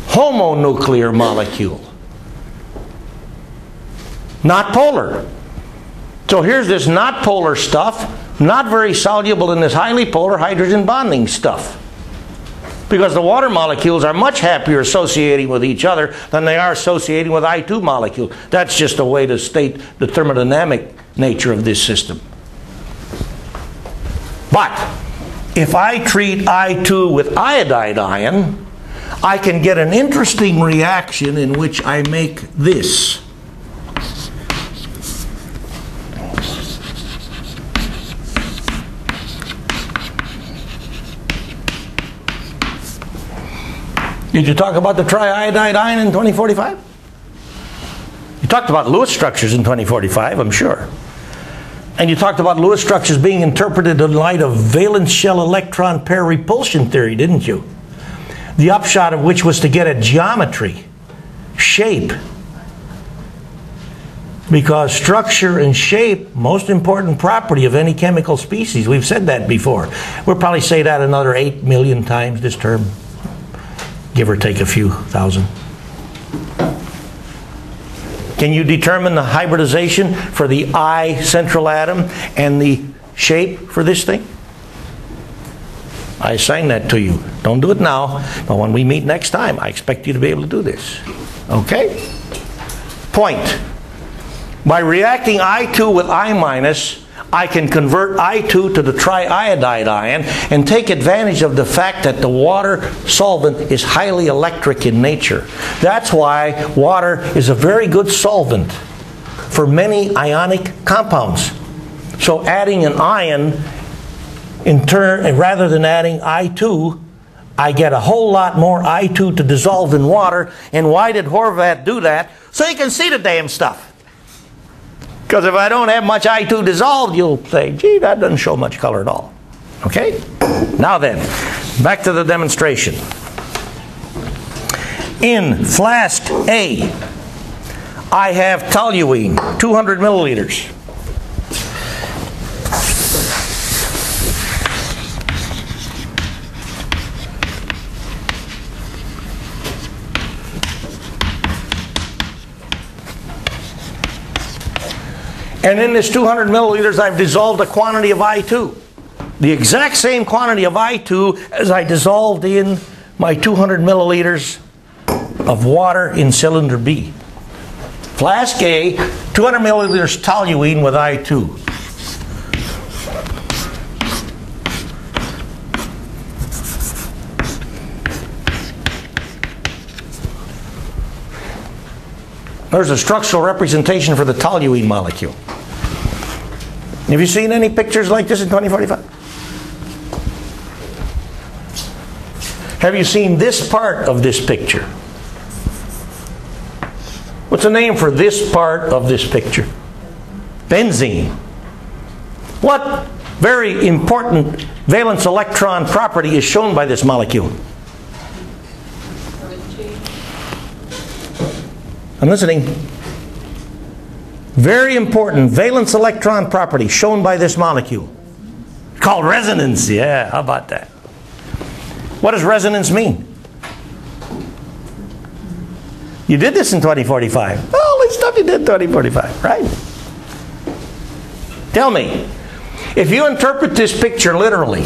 homonuclear molecule. Not polar. So here's this not polar stuff, not very soluble in this highly polar hydrogen bonding stuff. Because the water molecules are much happier associating with each other than they are associating with I2 molecules. That's just a way to state the thermodynamic nature of this system. But if I treat I2 with iodide ion, I can get an interesting reaction in which I make this. Did you talk about the triiodide ion in 2045? You talked about Lewis structures in 2045, I'm sure. And you talked about Lewis structures being interpreted in light of valence shell electron pair repulsion theory, didn't you? The upshot of which was to get at geometry, shape. Because structure and shape, most important property of any chemical species. We've said that before. We'll probably say that another 8 million times this term. Give or take a few thousand. Can you determine the hybridization for the I central atom and the shape for this thing? I assign that to you. Don't do it now, but when we meet next time, I expect you to be able to do this. Okay? Point. By reacting I2 with I minus, I can convert I2 to the triiodide ion and take advantage of the fact that the water solvent is highly electric in nature. That's why water is a very good solvent for many ionic compounds. So adding an ion in turn, rather than adding I2, I get a whole lot more I2 to dissolve in water. And why did Horvath do that? So you can see the damn stuff. Because if I don't have much I2 dissolved, you'll say, gee, that doesn't show much color at all. Okay? Now then, back to the demonstration. In flask A, I have toluene, 200 milliliters. And in this 200 milliliters, I've dissolved a quantity of I2. The exact same quantity of I2 as I dissolved in my 200 milliliters of water in cylinder B. Flask A, 200 milliliters toluene with I2. There's a structural representation for the toluene molecule. Have you seen any pictures like this in 2045? Have you seen this part of this picture? What's the name for this part of this picture? Benzene. What very important valence electron property is shown by this molecule? I'm listening. Very important valence electron property shown by this molecule. Called resonance. Yeah, how about that? What does resonance mean? You did this in 2045. All this stuff you did in 2045, right? Tell me, if you interpret this picture literally,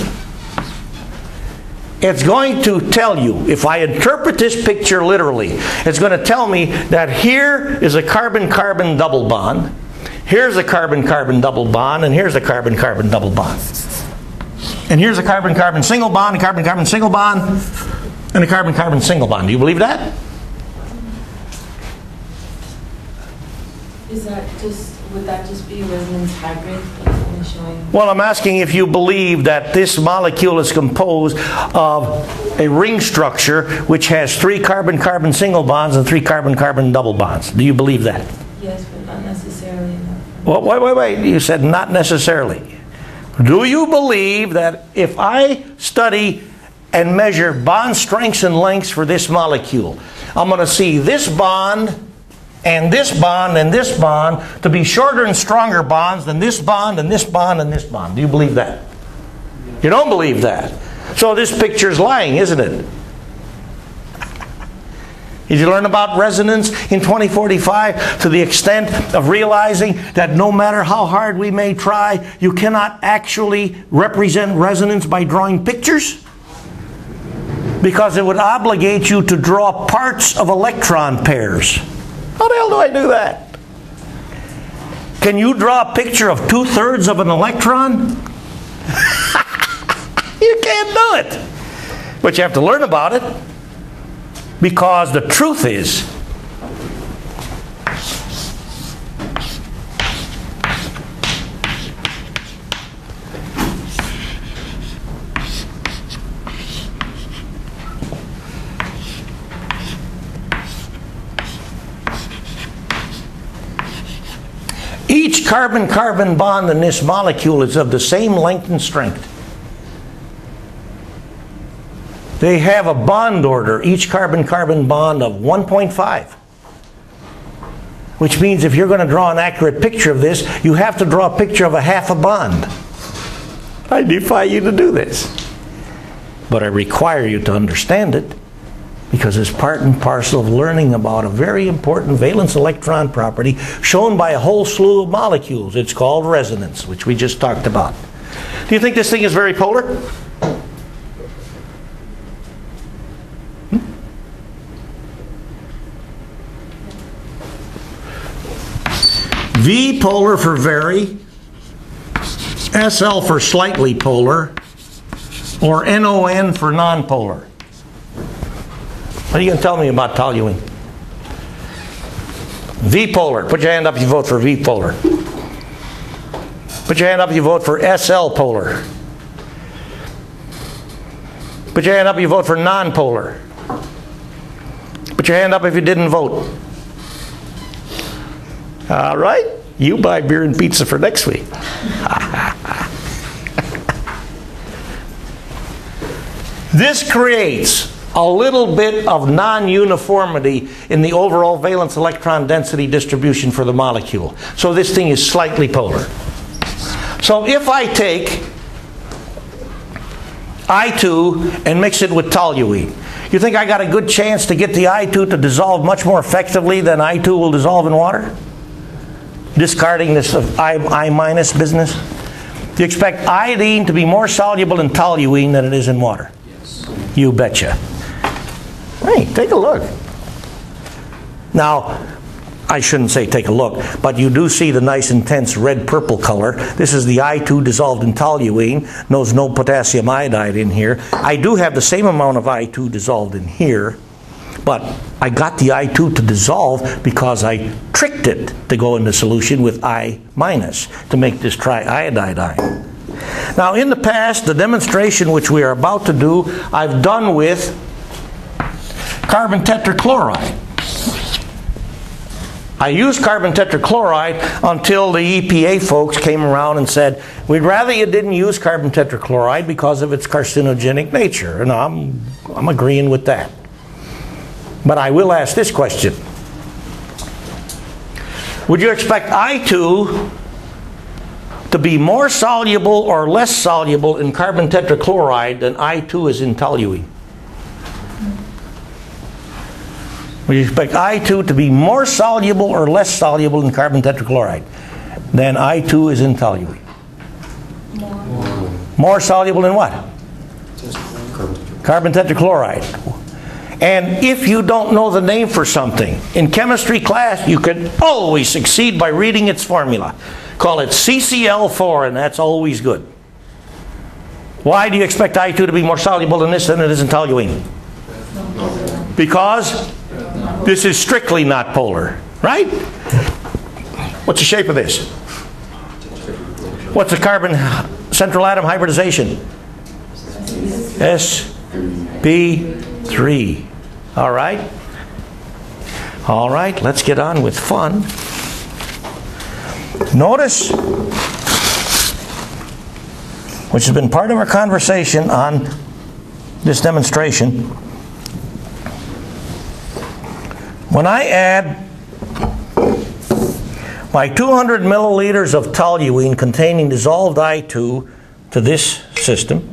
it's going to tell you, if I interpret this picture literally, it's going to tell me that here is a carbon-carbon double bond, here's a carbon-carbon double bond, and here's a carbon-carbon double bond. And here's a carbon-carbon single bond, a carbon-carbon single bond, and a carbon-carbon single bond. Do you believe that? Is that just, would that just be a resonance hybrid showing? Well, I'm asking if you believe that this molecule is composed of a ring structure which has 3 carbon-carbon single bonds and 3 carbon-carbon double bonds. Do you believe that? Yes, but not necessarily enough. Well, wait. You said not necessarily. Do you believe that if I study and measure bond strengths and lengths for this molecule, I'm going to see this bond and this bond and this bond to be shorter and stronger bonds than this bond and this bond and this bond? Do you believe that? You don't believe that. So this picture's lying, isn't it? Did you learn about resonance in 2045 to the extent of realizing that no matter how hard we may try, you cannot actually represent resonance by drawing pictures? Because it would obligate you to draw parts of electron pairs. How the hell do I do that? Can you draw a picture of 2/3 of an electron? You can't do it. But you have to learn about it. Because the truth is, each carbon-carbon bond in this molecule is of the same length and strength. They have a bond order, each carbon-carbon bond of 1.5. Which means if you're going to draw an accurate picture of this, you have to draw a picture of a half a bond. I defy you to do this. But I require you to understand it, because it's part and parcel of learning about a very important valence electron property shown by a whole slew of molecules. It's called resonance, which we just talked about. Do you think this thing is very polar? V polar for very, SL for slightly polar, or NON for nonpolar. What are you going to tell me about toluene? V polar. Put your hand up if you vote for V polar. Put your hand up if you vote for SL polar. Put your hand up if you vote for nonpolar. Put your hand up if you didn't vote. All right, you buy beer and pizza for next week. This creates a little bit of non-uniformity in the overall valence electron density distribution for the molecule. So this thing is slightly polar. So if I take I2 and mix it with toluene, you think I got a good chance to get the I2 to dissolve much more effectively than I2 will dissolve in water? Discarding this I minus business? Do you expect iodine to be more soluble in toluene than it is in water? Yes. You betcha. Hey, take a look. Now, I shouldn't say take a look, but you do see the nice intense red-purple color. This is the I2 dissolved in toluene. There's no potassium iodide in here. I do have the same amount of I2 dissolved in here, but I got the I2 to dissolve because I tricked it to go into solution with I minus to make this triiodide ion. Now, in the past, the demonstration which we are about to do, I've done with carbon tetrachloride. I used carbon tetrachloride until the EPA folks came around and said, we'd rather you didn't use carbon tetrachloride because of its carcinogenic nature. And I'm agreeing with that. But I will ask this question. Would you expect I2 to be more soluble or less soluble in carbon tetrachloride than I2 is in toluene? Would you expect I2 to be more soluble or less soluble in carbon tetrachloride than I2 is in toluene? More soluble in what? Carbon tetrachloride. And if you don't know the name for something, in chemistry class you can always succeed by reading its formula. Call it CCl4, and that's always good. Why do you expect I2 to be more soluble in this than it is in toluene? Because this is strictly not polar, right? What's the shape of this? What's the carbon central atom hybridization? sp3. All right? All right, let's get on with fun. Notice, which has been part of our conversation on this demonstration, when I add my 200 milliliters of toluene containing dissolved I2 to this system,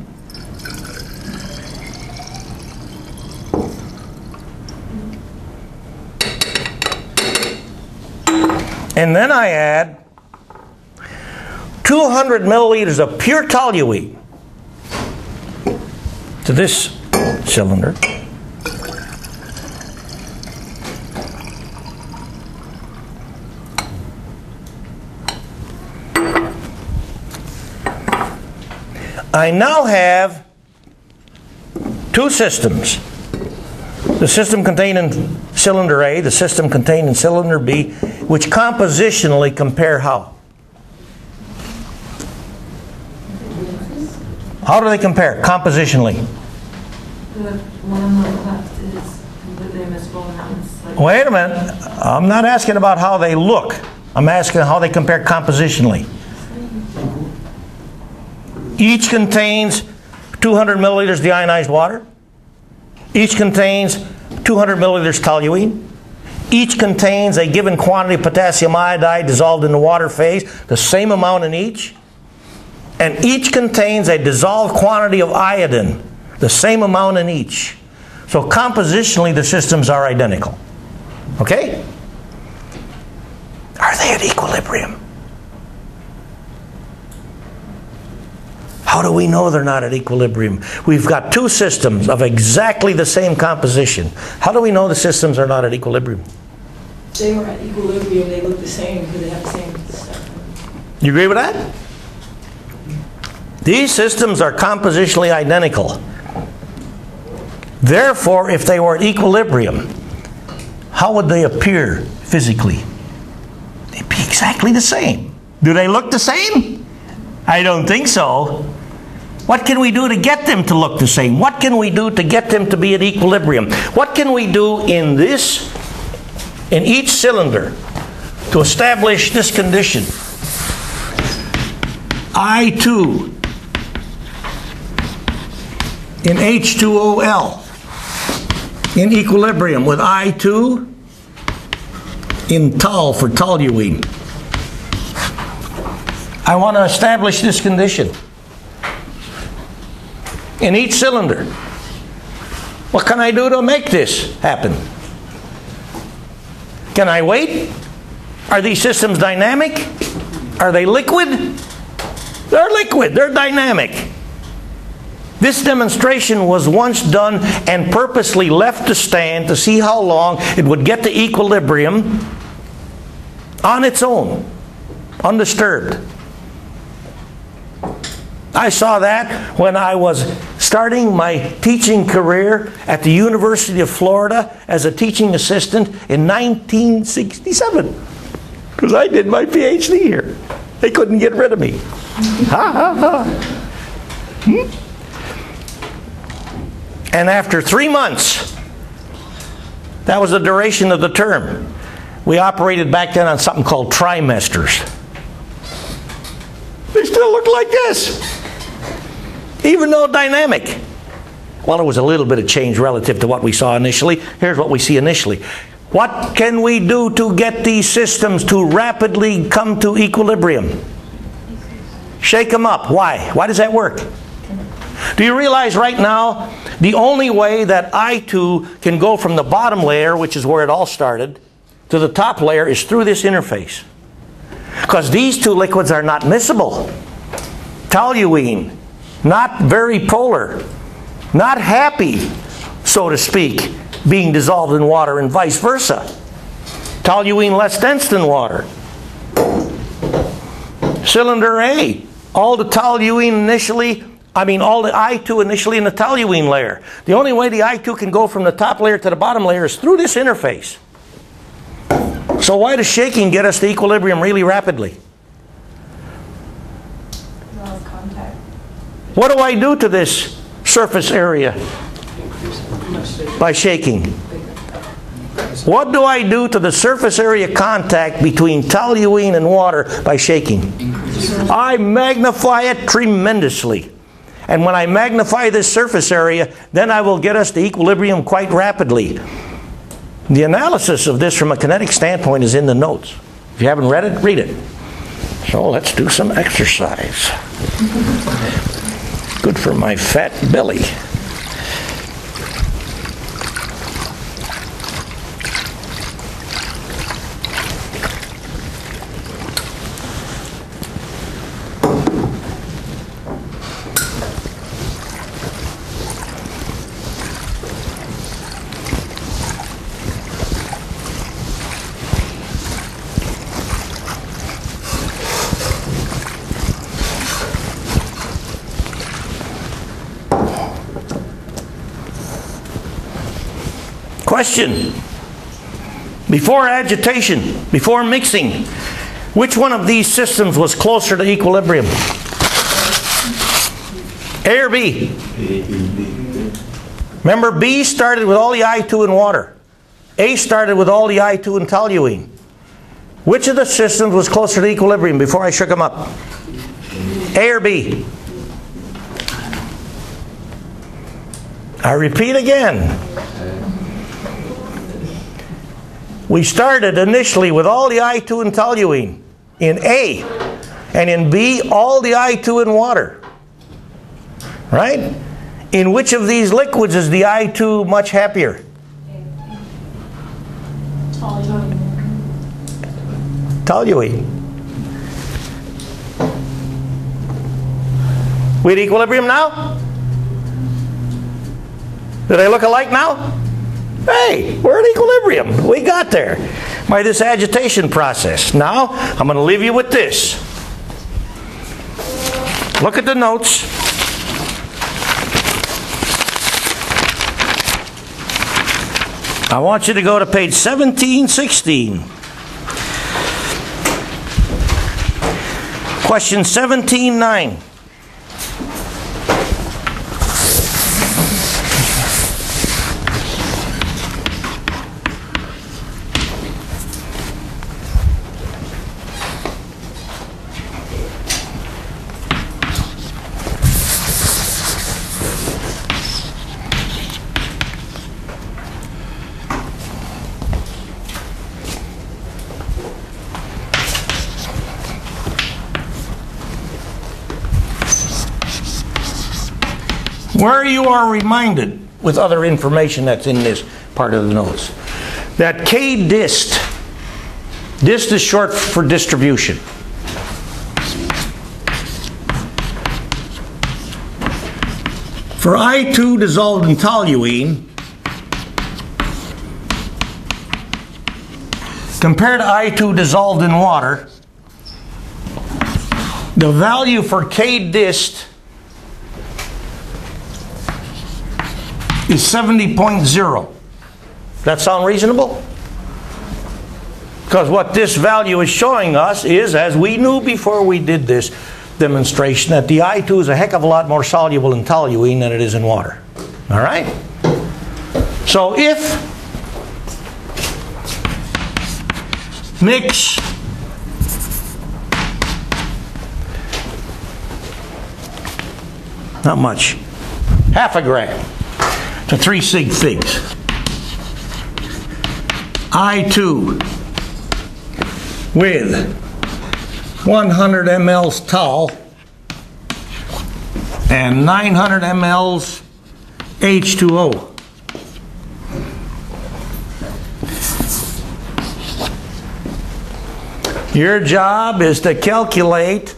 and then I add 200 milliliters of pure toluene to this cylinder, I now have two systems. The system contained in cylinder A, the system contained in cylinder B, which compositionally compare how? How do they compare compositionally? The one on the left is completely miscible and that one's like... Wait a minute. I'm not asking about how they look. I'm asking how they compare compositionally. Each contains 200 milliliters deionized water. Each contains 200 milliliters toluene. Each contains a given quantity of potassium iodide dissolved in the water phase, the same amount in each. And each contains a dissolved quantity of iodine, the same amount in each. So compositionally the systems are identical. Okay? Are they at equilibrium? How do we know they're not at equilibrium? We've got two systems of exactly the same composition. How do we know the systems are not at equilibrium? If they were at equilibrium, they look the same because they have the same stuff. You agree with that? These systems are compositionally identical. Therefore, if they were at equilibrium, how would they appear physically? They'd be exactly the same. Do they look the same? I don't think so. What can we do to get them to look the same? What can we do to get them to be at equilibrium? What can we do in each cylinder to establish this condition? I2 in H2OL in equilibrium with I2 in tau for toluene. I want to establish this condition in each cylinder. What can I do to make this happen? Can I wait? Are these systems dynamic? Are they liquid? They're liquid. They're dynamic. This demonstration was once done and purposely left to stand to see how long it would get to equilibrium on its own, undisturbed. I saw that when I was starting my teaching career at the University of Florida as a teaching assistant in 1967. Because I did my PhD here. They couldn't get rid of me. Ha ha ha. And after 3 months, that was the duration of the term, we operated back then on something called trimesters. They still look like this, even though dynamic. Well, there was a little bit of change relative to what we saw initially. Here's what we see initially. What can we do to get these systems to rapidly come to equilibrium? Shake them up. Why? Why does that work? Do you realize right now the only way that I2 can go from the bottom layer, which is where it all started, to the top layer is through this interface? Because these two liquids are not miscible. Toluene, not very polar, not happy, so to speak, being dissolved in water and vice versa. Toluene less dense than water. Cylinder A, all the toluene initially, all the I2 initially in the toluene layer. The only way the I2 can go from the top layer to the bottom layer is through this interface. So why does shaking get us to equilibrium really rapidly? Contact. What do I do to this surface area by shaking? What do I do to the surface area contact between toluene and water by shaking? I magnify it tremendously. And when I magnify this surface area, then I will get us to equilibrium quite rapidly. The analysis of this from a kinetic standpoint is in the notes. If you haven't read it, read it. So let's do some exercise. Good for my fat belly. Question. Before agitation, before mixing, which one of these systems was closer to equilibrium? A or B? Remember, B started with all the I2 in water. A started with all the I2 in toluene. Which of the systems was closer to equilibrium before I shook them up? A or B? I repeat again. We started initially with all the I2 in toluene in A, and in B, all the I2 in water. Right? In which of these liquids is the I2 much happier? Toluene. We at equilibrium now? Do they look alike now? Hey, we're at equilibrium. We got there by this agitation process. Now, I'm going to leave you with this. Look at the notes. I want you to go to page 1716. Question 17.9. where you are reminded with other information that's in this part of the notes, that K dist is short for distribution. For I2 dissolved in toluene, compared to I2 dissolved in water, the value for K dist is 70.0. That sound reasonable? Because what this value is showing us is, as we knew before we did this demonstration, that the I2 is a heck of a lot more soluble in toluene than it is in water. All right? So if mix not much, half a gram to 3 sig figs, I2 with 100 mLs tol and 900 mLs H2O. Your job is to calculate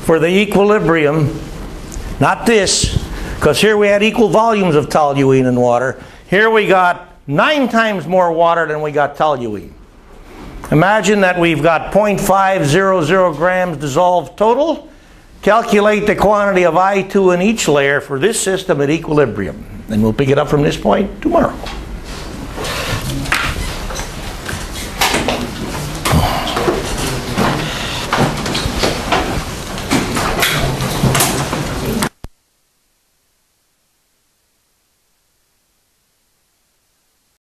for the equilibrium, not this, because here we had equal volumes of toluene and water. Here we got 9 times more water than we got toluene. Imagine that we've got 0.500 grams dissolved total. Calculate the quantity of I2 in each layer for this system at equilibrium. And we'll pick it up from this point tomorrow.